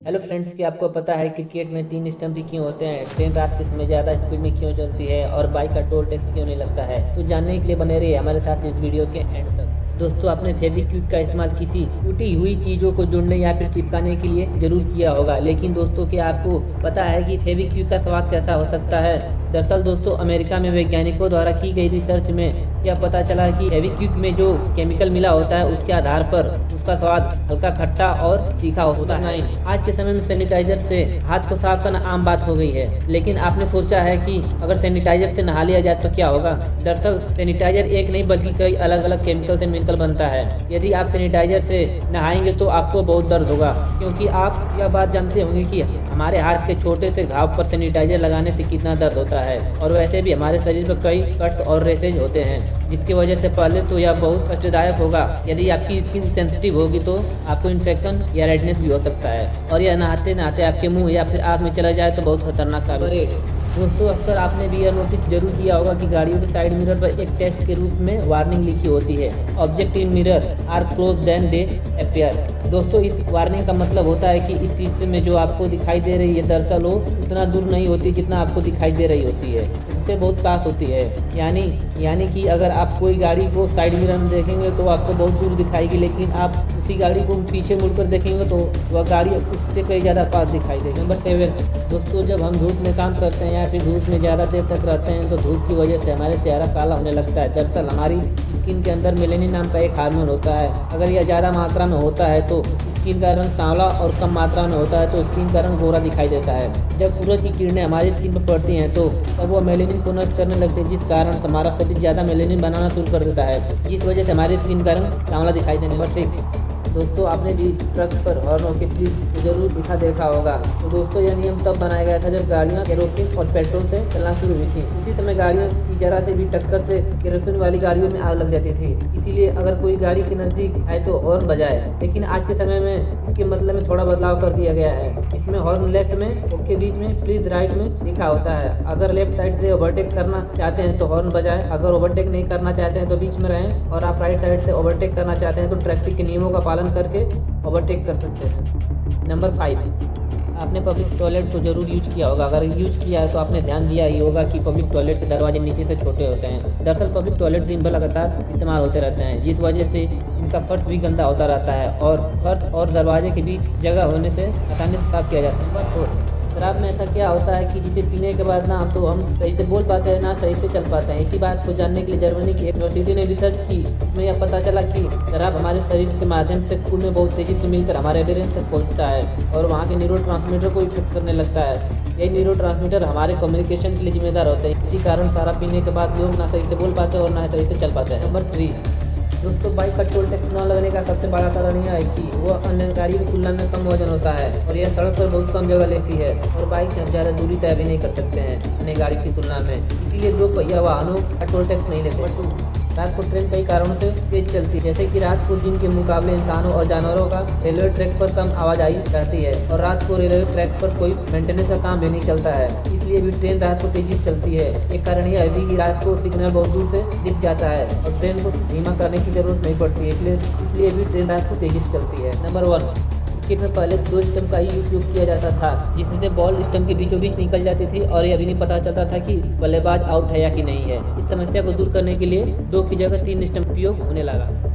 Hello friends, क्या आपको पता है क्रिकेट में 3 स्टंप ही क्यों होते हैं? ट्रेन रात के समय ज़्यादा स्पीड में क्यों चलती है और बाइक का टोल टैक्स क्यों नहीं लगता है? तो जानने के लिए बने रहिए हमारे साथ इस वीडियो के एंड तक। दोस्तों, आपने फेविक्विक का इस्तेमाल किसी टूटी हुई चीज़ों को जोड़ने या फिर चिपकाने के लिए जरूर किया होगा, लेकिन दोस्तों क्या आपको पता है कि फेविक्विक का स्वाद कैसा हो सकता है? दरअसल दोस्तों, अमेरिका में वैज्ञानिकों द्वारा की गई रिसर्च में क्या पता चला कि फेविक्विक में जो केमिकल मिला होता है उसके आधार पर उसका स्वाद हल्का खट्टा और तीखा होता है। आज के समय में सैनिटाइजर से हाथ को साफ करना आम बात हो गई है, लेकिन आपने सोचा है कि अगर सैनिटाइजर से नहा लिया जाए तो क्या होगा? दरअसल सैनिटाइजर एक नहीं बल्कि कई अलग अलग केमिकल से मिलकर बनता है। यदि आप सैनिटाइजर से नहाएंगे तो आपको बहुत दर्द होगा, क्योंकि आप यह बात जानते होंगे कि हमारे हाथ के छोटे से घाव पर सैनिटाइजर लगाने से कितना दर्द होता है। और वैसे भी हमारे शरीर पर कई कट्स और रेसेज होते हैं, जिसकी वजह से पहले तो यह बहुत कष्टदायक होगा। यदि आपकी स्किन सेंसिटिव होगी तो आपको इन्फेक्शन या रेडनेस भी हो सकता है, और यह नहाते नहाते आपके मुंह या फिर आँख में चला जाए तो बहुत खतरनाक साबित है। दोस्तों, अक्सर आपने भी यह नोटिस जरूर किया होगा कि गाड़ियों के साइड मिरर पर एक टेक्स्ट के रूप में वार्निंग लिखी होती है, object in mirror are close than they appear. दोस्तों, इस वार्निंग का मतलब होता है कि इस शीशे में जो आपको दिखाई दे रही है दरअसल वो उतना दूर नहीं होती जितना आपको दिखाई दे रही होती है, उससे बहुत पास होती है। यानी कि अगर आप कोई गाड़ी को साइड मिरर में देखेंगे तो आपको बहुत दूर दिखाएगी, लेकिन आप उसी गाड़ी को पीछे मुड़कर देखेंगे तो वह गाड़ी उससे कई ज़्यादा पास दिखाई देगी। नंबर 7, दोस्तों, जब हम धूप में काम करते हैं या फिर धूप में ज़्यादा देर तक रहते हैं तो धूप की वजह से हमारा चेहरा काला होने लगता है। दरअसल हमारी स्किन के अंदर मेलेनिन नाम का एक हार्मोन होता है। अगर यह ज़्यादा मात्रा में होता है तो स्किन का रंग सांवला और कम मात्रा में होता है तो स्किन का रंग गोरा दिखाई देता है। जब सूरज की किरणें हमारी स्किन पर पड़ती हैं तो तब वो मेलेनिन को नष्ट करने लगती है, जिस कारण हमारा शरीर ज़्यादा मेलेनिन बनाना शुरू कर देता है, जिस वजह से हमारी स्किन का रंग सांवला दिखाई देने। नंबर 6, दोस्तों, आपने भी ट्रक पर हॉर्न के प्लीज जरूर देखा होगा। तो दोस्तों, यह नियम तब बनाया गया था जब गाड़ियां केरोसिन और पेट्रोल से चलना शुरू हुई थी। उसी समय गाड़ियों की जरा से भी टक्कर से केरोसिन वाली गाड़ियों में आग लग जाती थी, इसीलिए अगर कोई गाड़ी के नजदीक आए तो हॉर्न बजाए। लेकिन आज के समय में इसके मतलब में थोड़ा बदलाव कर दिया गया है, जिसमें हॉर्न लेफ्ट में, ओके बीच में, प्लीज राइट में लिखा होता है। अगर लेफ्ट साइड से ओवरटेक करना चाहते हैं तो हॉर्न बजाए, अगर ओवरटेक नहीं करना चाहते हैं तो बीच में रहें, और आप राइट साइड से ओवरटेक करना चाहते हैं तो ट्रैफिक के नियमों का पालन करके ओवरटेक कर सकते हैं। नंबर 5, आपने पब्लिक टॉयलेट तो जरूर यूज किया होगा। अगर यूज किया है तो आपने ध्यान दिया ही होगा कि पब्लिक टॉयलेट के दरवाजे नीचे से छोटे होते हैं। दरअसल पब्लिक टॉयलेट दिन भर लगातार इस्तेमाल होते रहते हैं, जिस वजह से इनका फर्श भी गंदा होता रहता है, और फर्श और दरवाजे के बीच जगह होने से आसानी से साफ किया जा सकता है। नंबर 4, शराब में ऐसा क्या होता है कि जिसे पीने के बाद ना तो हम सही से बोल पाते हैं ना सही से चल पाते हैं। इसी बात को जानने के लिए जर्मनी की एक यूनिवर्सिटी ने रिसर्च की। इसमें यह पता चला कि शराब हमारे शरीर के माध्यम से खून में बहुत तेजी से मिलकर हमारे ब्रेन तक पहुंचता है और वहाँ के न्यूरोट्रांसमीटर को इफेक्ट करने लगता है। यही न्यूरोट्रांसमीटर हमारे कम्युनिकेशन के लिए जिम्मेदार होते हैं। इसी कारण शराब पीने के बाद लोग ना सही से बोल पाते और ना सही से चल पाते हैं। नंबर 3, दोस्तों, बाइक का टोल टैक्स न लगने का सबसे बड़ा कारण यह है कि वह अन्य गाड़ियों की तुलना में कम वजन होता है और यह सड़क पर बहुत कम जगह लेती है, और बाइक से हम ज़्यादा दूरी तय भी नहीं कर सकते हैं अन्य गाड़ी की तुलना में, इसीलिए 2 पहिया वाहनों का टोल टैक्स नहीं लेते। नंबर 2, रात को ट्रेन कई कारणों से तेज चलती है, जैसे कि रात को दिन के मुकाबले इंसानों और जानवरों का रेलवे ट्रैक पर कम आवाजाही रहती है, और रात को रेलवे ट्रैक पर कोई मेंटेनेंस का काम भी नहीं चलता है, इसलिए भी ट्रेन रात को तेजी से चलती है। एक कारण यह है कि रात को सिग्नल बहुत दूर से दिख जाता है और ट्रेन को धीमा करने की जरूरत नहीं पड़ती है, इसलिए भी ट्रेन रात को तेजी से चलती है। नंबर 1, क्रिकेट में पहले 2 स्टंप का ही उपयोग किया जाता था, जिससे बॉल स्टंप के बीचों बीच निकल जाती थी और यह भी नहीं पता चलता था कि बल्लेबाज आउट है या कि नहीं है। इस समस्या को दूर करने के लिए 2 की जगह 3 स्टंप उपयोग होने लगा।